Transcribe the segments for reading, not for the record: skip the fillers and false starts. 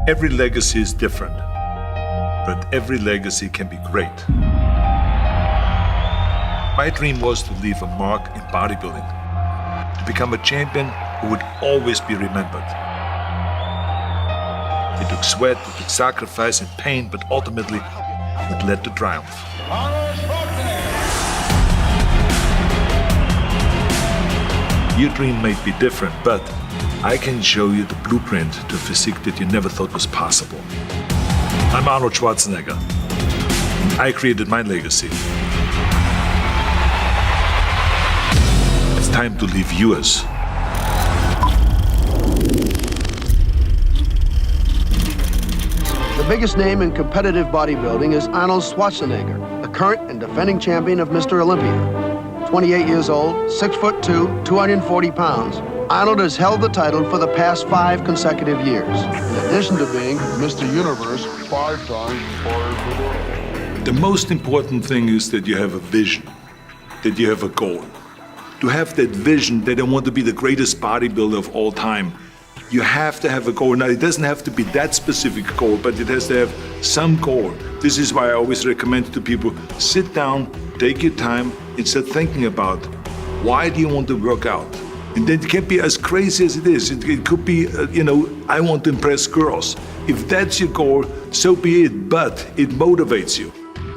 Every legacy is different, but every legacy can be great. My dream was to leave a mark in bodybuilding, to become a champion who would always be remembered. It took sweat, it took sacrifice and pain, but ultimately it led to triumph. Your dream may be different, but I can show you the blueprint to a physique that you never thought was possible. I'm Arnold Schwarzenegger, and I created my legacy. It's time to leave yours. The biggest name in competitive bodybuilding is Arnold Schwarzenegger, the current and defending champion of Mr. Olympia. 28 years old, 6'2", 240 pounds. Arnold has held the title for the past 5 consecutive years, in addition to being Mr. Universe 5 times. The most important thing is that you have a vision, that you have a goal. To have that vision that I want to be the greatest bodybuilder of all time, you have to have a goal. Now, it doesn't have to be that specific goal, but it has to have some goal. This is why I always recommend to people, sit down, take your time, and start thinking about why do you want to work out? And then it can be as crazy as it is. It could be, I want to impress girls. If that's your goal, so be it, but it motivates you.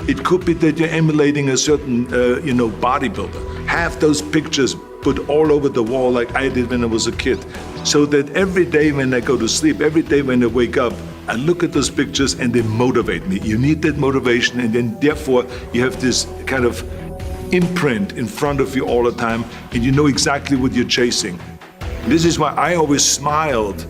It could be that you're emulating a certain, bodybuilder. Have those pictures put all over the wall like I did when I was a kid, so that every day when I go to sleep, every day when I wake up, I look at those pictures and they motivate me. You need that motivation, and then therefore you have this kind of imprint in front of you all the time, and you know exactly what you're chasing. This is why I always smiled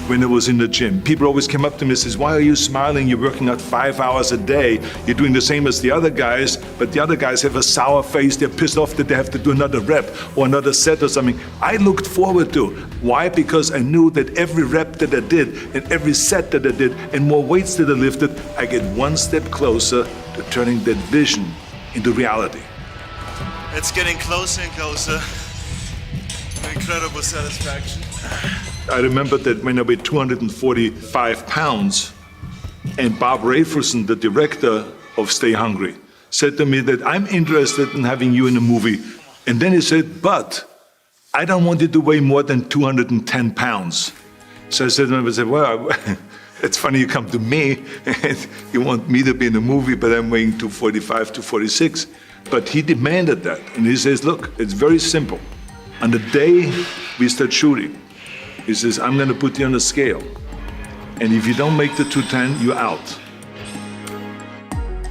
when I was in the gym. People always came up to me and says, why are you smiling? You're working out 5 hours a day. You're doing the same as the other guys, but the other guys have a sour face. They're pissed off that they have to do another rep or another set or something. I looked forward to. Why? Because I knew that every rep that I did and every set that I did and more weights that I lifted, I get one step closer to turning that vision into reality. It's getting closer and closer. Incredible satisfaction. I remember that when I weighed 245 pounds, and Bob Rafelson, the director of Stay Hungry, said to me that I'm interested in having you in a movie. And then he said, but I don't want you to weigh more than 210 pounds. So I said to him, well, it's funny you come to me and you want me to be in a movie, but I'm weighing 245, 246. But he demanded that. And he says, look, it's very simple. On the day we start shooting, he says, I'm going to put you on a scale. And if you don't make the 210, you're out.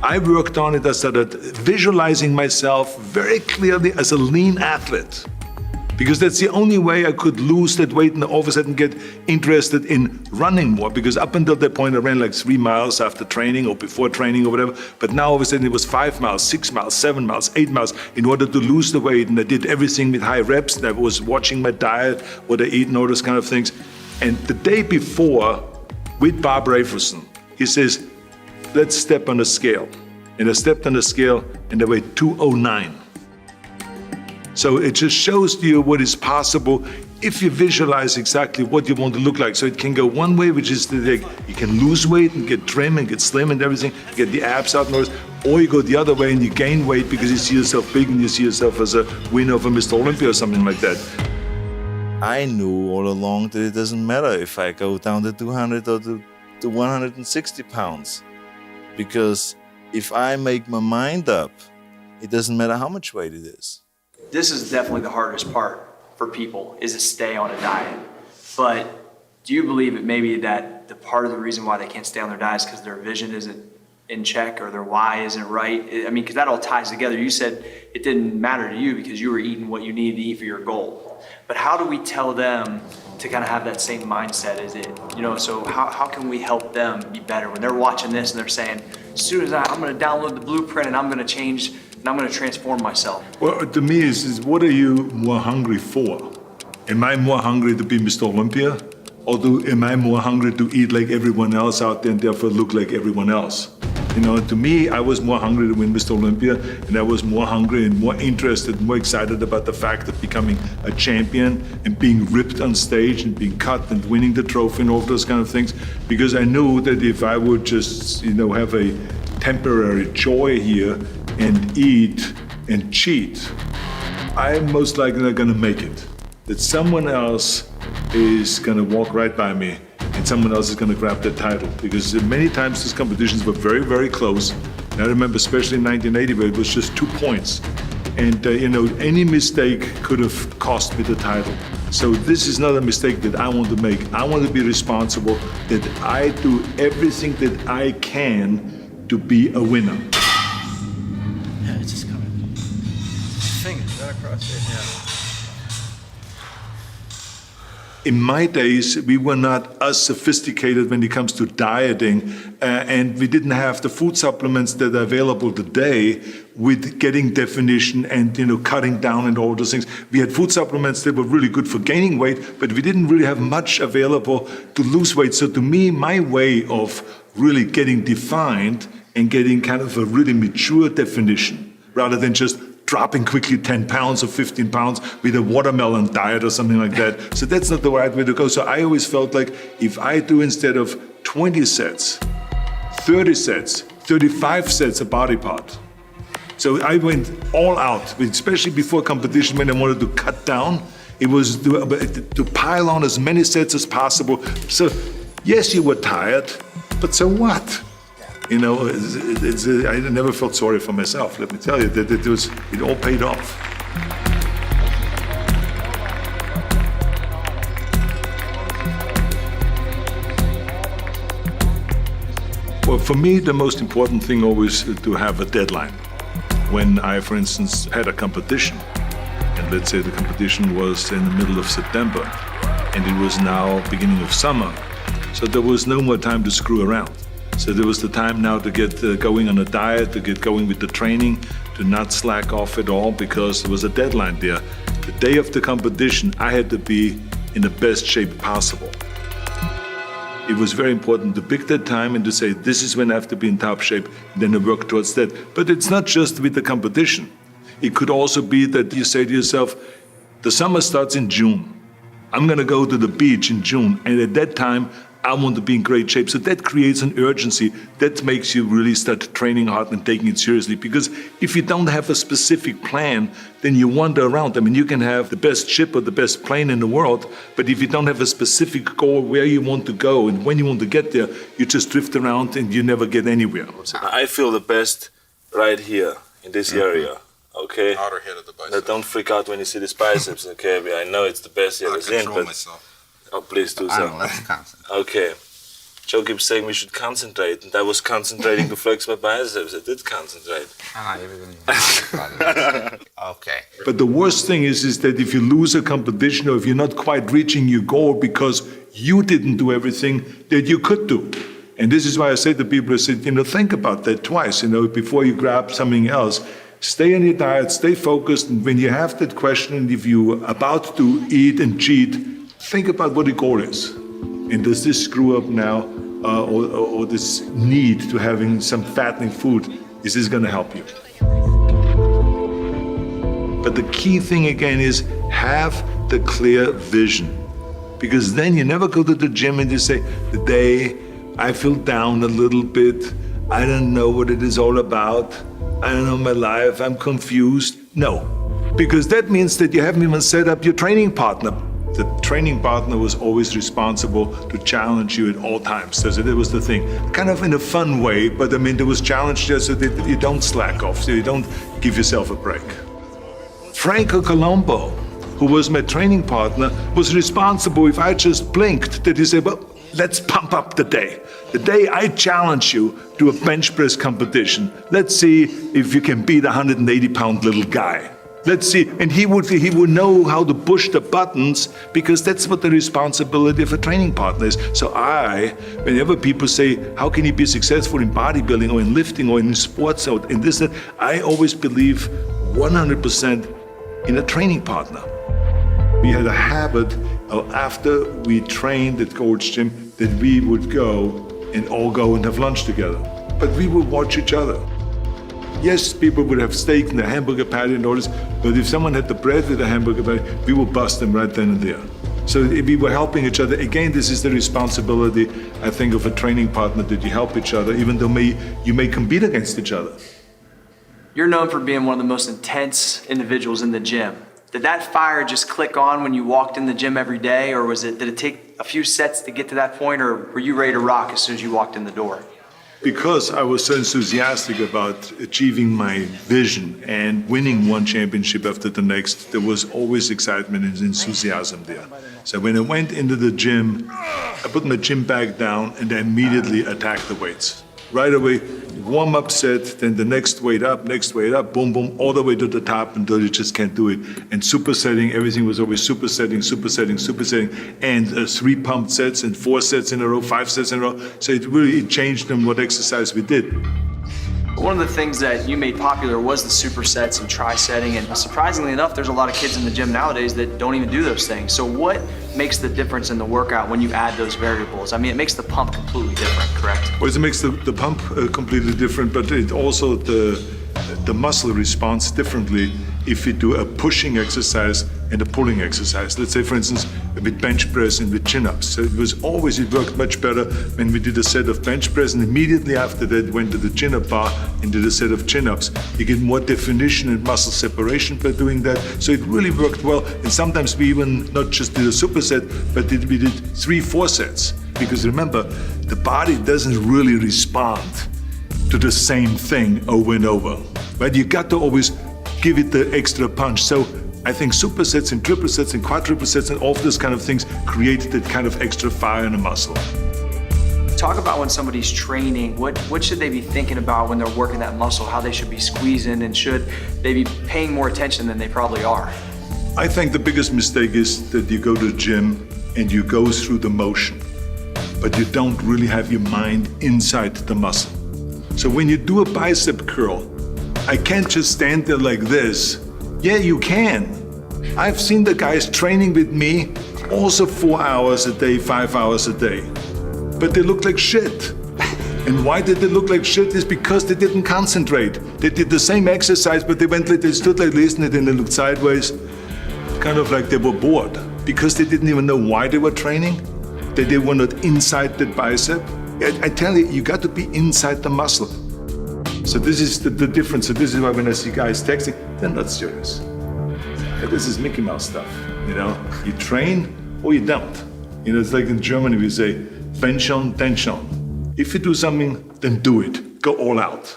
I worked on it. I started visualizing myself very clearly as a lean athlete, because that's the only way I could lose that weight and all of a sudden get interested in running more. Because up until that point, I ran like 3 miles after training or before training or whatever. But now all of a sudden it was 5 miles, 6 miles, 7 miles, 8 miles in order to lose the weight. And I did everything with high reps. And I was watching my diet, what I eat and all those kind of things. And the day before, with Bob Rafelson, he says, let's step on the scale. And I stepped on the scale and I weighed 209. So it just shows to you what is possible if you visualize exactly what you want to look like. So it can go one way, which is that you can lose weight and get trim and get slim and everything, get the abs out and all this. Or you go the other way and you gain weight because you see yourself big and you see yourself as a winner of a Mr. Olympia or something like that. I knew all along that it doesn't matter if I go down to 200 or to 160 pounds. Because if I make my mind up, it doesn't matter how much weight it is. This is definitely the hardest part for people, is to stay on a diet. But do you believe it maybe that the part of the reason why they can't stay on their diet is because their vision isn't in check or their why isn't right? I mean, because that all ties together. You said it didn't matter to you because you were eating what you needed to eat for your goal. But how do we tell them to kind of have that same mindset as it, so how can we help them be better when they're watching this and they're saying, as soon as I'm going to download the blueprint and I'm going to change and I'm going to transform myself? Well, to me, is what are you more hungry for? Am I more hungry to be Mr. Olympia? Or am I more hungry to eat like everyone else out there and therefore look like everyone else? You know, to me, I was more hungry to win Mr. Olympia, and I was more hungry and more interested, more excited about the fact of becoming a champion and being ripped on stage and being cut and winning the trophy and all those kind of things, because I knew that if I would just, you know, have a temporary joy here and eat and cheat, I'm most likely not gonna make it. That someone else is gonna walk right by me and someone else is gonna grab the title. Because many times these competitions were very, very close. And I remember especially in 1980 where it was just 2 points. And you know, any mistake could have cost me the title. So this is not a mistake that I want to make. I want to be responsible that I do everything that I can to be a winner. Yeah, it's just coming. Fingers right across it, yeah. In my days, we were not as sophisticated when it comes to dieting, and we didn't have the food supplements that are available today with getting definition and, you know, cutting down and all those things. We had food supplements that were really good for gaining weight, but we didn't really have much available to lose weight. So to me, my way of really getting defined and getting kind of a really mature definition, rather than just dropping quickly 10 pounds or 15 pounds with a watermelon diet or something like that. So that's not the right way to go. So I always felt like if I do instead of 20 sets, 30 sets, 35 sets a body part. So I went all out, especially before competition when I wanted to cut down. It was to pile on as many sets as possible. So yes, you were tired, but so what? You know, I never felt sorry for myself. Let me tell you that it all paid off. Well, for me, the most important thing always is to have a deadline. When I, for instance, had a competition, and let's say the competition was in the middle of September, and it was now beginning of summer, so there was no more time to screw around. So there was the time now to get going on a diet, to get going with the training, to not slack off at all because there was a deadline there. The day of the competition, I had to be in the best shape possible. It was very important to pick that time and to say, this is when I have to be in top shape, and then to work towards that. But it's not just with the competition. It could also be that you say to yourself, the summer starts in June. I'm gonna go to the beach in June, and at that time, I want to be in great shape. So that creates an urgency that makes you really start training hard and taking it seriously. Because if you don't have a specific plan, then you wander around. I mean, you can have the best ship or the best plane in the world, but if you don't have a specific goal where you want to go and when you want to get there, you just drift around and you never get anywhere. I feel the best right here in this area. Okay. Outer head of the bicep. Now don't freak out when you see this biceps. Okay, I know it's the best you ever seen, but myself. oh, please do I so. don't know, let's concentrate. Okay. Joe keeps saying we should concentrate, and I was concentrating to flex my biceps. I did concentrate. Okay. But the worst thing is that if you lose a competition or if you're not quite reaching your goal because you didn't do everything that you could do. And this is why I say to people, I said, you know, think about that twice, you know, before you grab something else. Stay on your diet, stay focused, and when you have that question, and if you're about to eat and cheat, think about what the goal is. And does this screw up now, or this need to having some fattening food, is this gonna help you? But the key thing again is have the clear vision. Because then you never go to the gym and you say, today I feel down a little bit, I don't know what it is all about, I don't know my life, I'm confused. No, because that means that you haven't even set up your training partner. The training partner was always responsible to challenge you at all times. So that was the thing. Kind of in a fun way, but I mean, there was challenge there so that you don't slack off, so you don't give yourself a break. Franco Colombo, who was my training partner, was responsible if I just blinked, that he said, well, let's pump up the day. The day I challenge you to a bench press competition. Let's see if you can beat a 180-pound little guy. Let's see, and he would know how to push the buttons because that's what the responsibility of a training partner is. So whenever people say, how can you be successful in bodybuilding or in lifting or in sports or in this, that, I always believe 100% in a training partner. We had a habit of after we trained at Gold's Gym that we would go and all go and have lunch together. but we would watch each other. Yes, people would have steak and a hamburger patty and all this, but if someone had the bread with a hamburger patty, we would bust them right then and there. So if we were helping each other. Again, this is the responsibility, I think, of a training partner, that you help each other, even though you may compete against each other. You're known for being one of the most intense individuals in the gym. Did that fire just click on when you walked in the gym every day, or did it take a few sets to get to that point, or were you ready to rock as soon as you walked in the door? Because I was so enthusiastic about achieving my vision and winning one championship after the next, there was always excitement and enthusiasm there. So when I went into the gym, I put my gym bag down and I immediately attacked the weights. Right away, warm-up set, then the next weight up, boom, boom, all the way to the top until you just can't do it. And supersetting, everything was always supersetting, and 3 pumped sets and 4 sets in a row, 5 sets in a row. So it changed on what exercise we did. One of the things that you made popular was the supersets and tri-setting, and surprisingly enough, there's a lot of kids in the gym nowadays that don't even do those things. So what makes the difference in the workout when you add those variables? I mean, it makes the pump completely different, correct? Well, it makes the pump completely different, but it also the muscle responds differently if you do a pushing exercise and a pulling exercise. Let's say, for instance, with bench press and with chin-ups. So it worked much better when we did a set of bench press, and immediately after that went to the chin-up bar and did a set of chin-ups. You get more definition and muscle separation by doing that. So it really worked well. And sometimes we even not just did a superset, but we did 3-4 sets. Because remember, the body doesn't really respond to the same thing over and over. Right? You got to always give it the extra punch. So I think supersets and triple sets and quadruple sets and all of those kind of things create that kind of extra fire in the muscle. Talk about when somebody's training, what should they be thinking about when they're working that muscle, how they should be squeezing, and should they be paying more attention than they probably are? I think the biggest mistake is that you go to the gym and you go through the motion, but you don't really have your mind inside the muscle. So when you do a bicep curl, I can't just stand there like this. Yeah, you can. I've seen the guys training with me also 4 hours a day, 5 hours a day. But they look like shit. And why did they look like shit? Is because they didn't concentrate. They did the same exercise, but they stood like this and then they looked sideways. Kind of like they were bored. Because they didn't even know why they were training. That they were not inside the bicep. I tell you, you got to be inside the muscle. So this is the difference. So this is why when I see guys texting, they're not serious. This is Mickey Mouse stuff, you know? You train or you don't. You know, it's like in Germany we say, wenn schon, denn schon. If you do something, then do it. Go all out.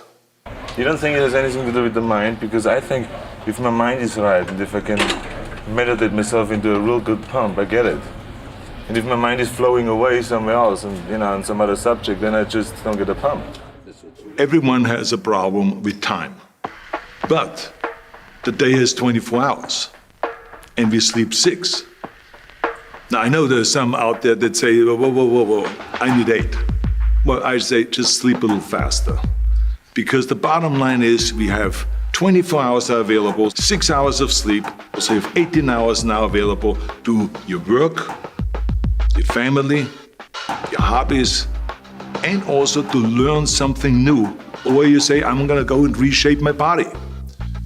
You don't think it has anything to do with the mind? Because I think if my mind is right and if I can meditate myself into a real good pump, I get it. And if my mind is flowing away somewhere else and, you know, on some other subject, then I just don't get a pump. Everyone has a problem with time. But the day has 24 hours and we sleep 6. Now, I know there's some out there that say, whoa, I need 8. Well, I say just sleep a little faster. Because the bottom line is we have 24 hours are available, 6 hours of sleep, so you have 18 hours now available to your work, your family, your hobbies, and also to learn something new. Or you say, I'm gonna go and reshape my body.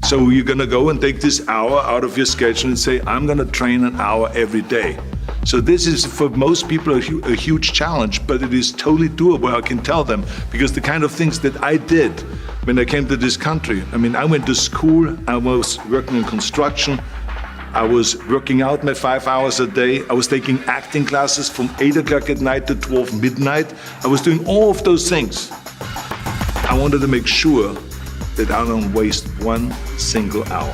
So you're gonna go and take this hour out of your schedule and say, I'm gonna train an hour every day. So this is, for most people, a huge challenge, but it is totally doable, I can tell them, because the kind of things that I did when I came to this country. I mean, I went to school, I was working in construction, I was working out my 5 hours a day. I was taking acting classes from 8 o'clock at night to 12 midnight. I was doing all of those things. I wanted to make sure that I don't waste one single hour.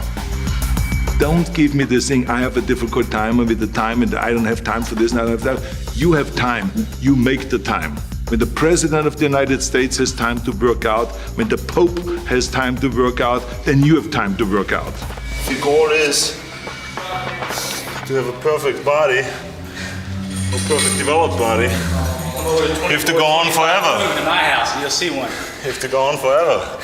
Don't give me this thing, I have a difficult time with the time and I don't have time for this and I don't have that. You have time, you make the time. When the President of the United States has time to work out, when the Pope has time to work out, then you have time to work out. The goal is to have a perfect body, a perfect developed body. You have to go on forever. Move to my house and you'll see one. You have to go on forever.